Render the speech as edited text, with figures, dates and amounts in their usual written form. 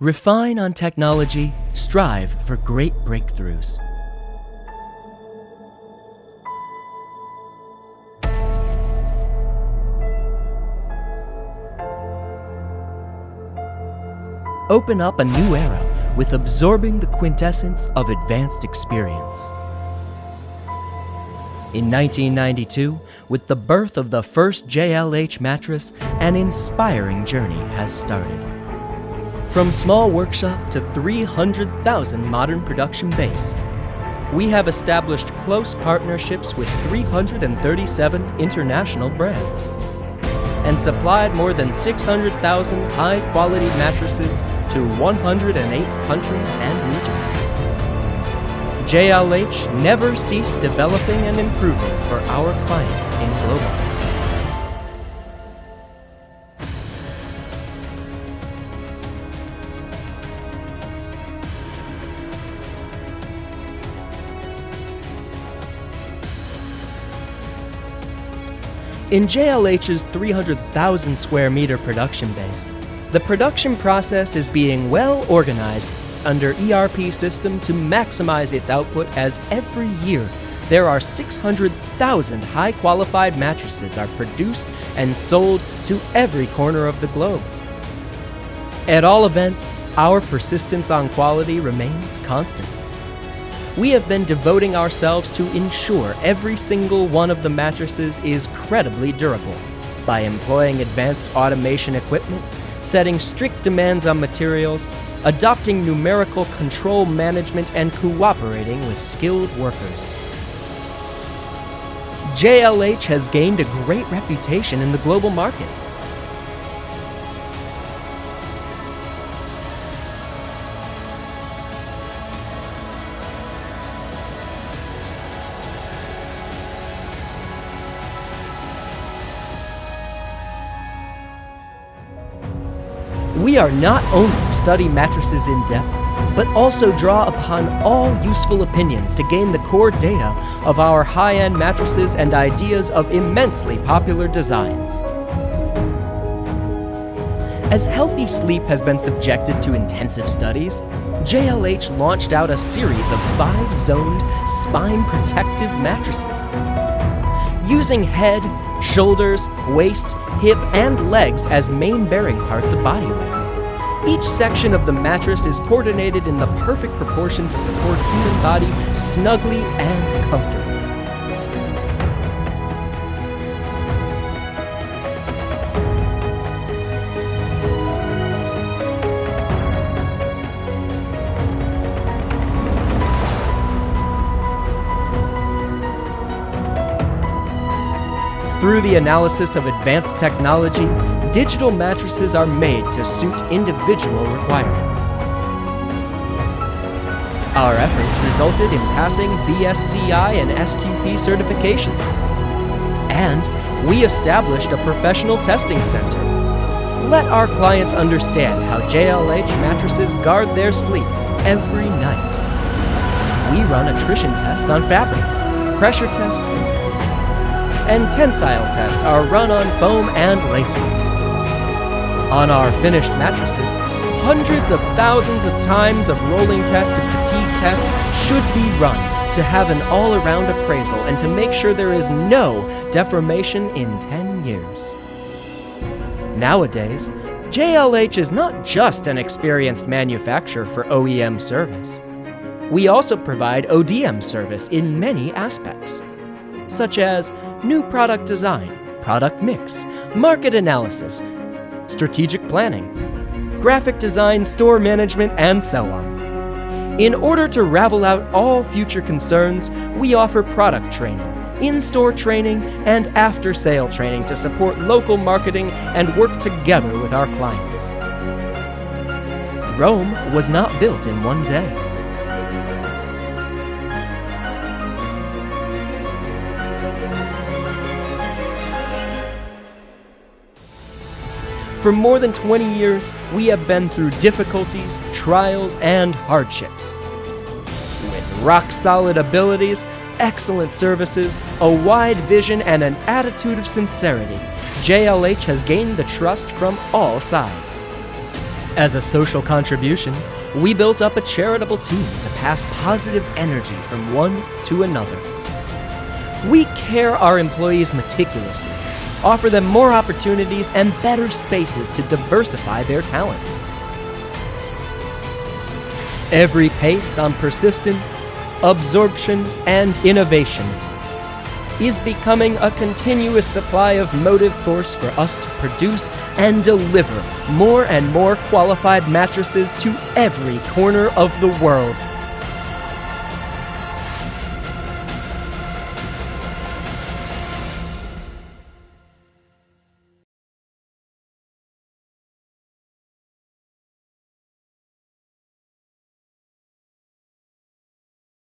Refine on technology, strive for great breakthroughs. Open up a new era with absorbing the quintessence of advanced experience. In 1992, with the birth of the first JLH mattress, an inspiring journey has started. From small workshop to 300,000 modern production base, we have established close partnerships with 337 international brands and supplied more than 600,000 high-quality mattresses to 108 countries and regions. JLH never ceased developing and improving for our clients in global. In JLH's 300,000 square meter production base, the production process is being well organized under ERP system to maximize its output, as every year there are 600,000 high-qualified mattresses are produced and sold to every corner of the globe. At all events, our persistence on quality remains constant. We have been devoting ourselves to ensure every single one of the mattresses is credibly durable by employing advanced automation equipment, setting strict demands on materials, adopting numerical control management, and cooperating with skilled workers. JLH has gained a great reputation in the global market. We are not only study mattresses in depth, but also draw upon all useful opinions to gain the core data of our high-end mattresses and ideas of immensely popular designs. As healthy sleep has been subjected to intensive studies, JLH launched out a series of 5-zoned spine protective mattresses. Using head, shoulders, waist, hip, and legs as main bearing parts of bodyweight, each section of the mattress is coordinated in the perfect proportion to support human body snugly and comfortably. Through the analysis of advanced technology, digital mattresses are made to suit individual requirements. Our efforts resulted in passing BSCI and SQP certifications. And we established a professional testing center. Let our clients understand how JLH mattresses guard their sleep every night. We run attrition test on fabric, pressure test, and tensile tests are run on foam and lasers. On our finished mattresses, hundreds of thousands of times of rolling test and fatigue test should be run to have an all-around appraisal and to make sure there is no deformation in 10 years. Nowadays, JLH is not just an experienced manufacturer for OEM service. We also provide ODM service in many aspects, such as new product design, product mix, market analysis, strategic planning, graphic design, store management, and so on. In order to ravel out all future concerns, we offer product training, in-store training, and after-sale training to support local marketing and work together with our clients. Rome was not built in one day. For more than 20 years, we have been through difficulties, trials, and hardships. With rock-solid abilities, excellent services, a wide vision, and an attitude of sincerity, JLH has gained the trust from all sides. As a social contribution, we built up a charitable team to pass positive energy from one to another. We care our employees meticulously, offer them more opportunities and better spaces to diversify their talents. Every pace on persistence, absorption, and innovation is becoming a continuous supply of motive force for us to produce and deliver more and more qualified mattresses to every corner of the world.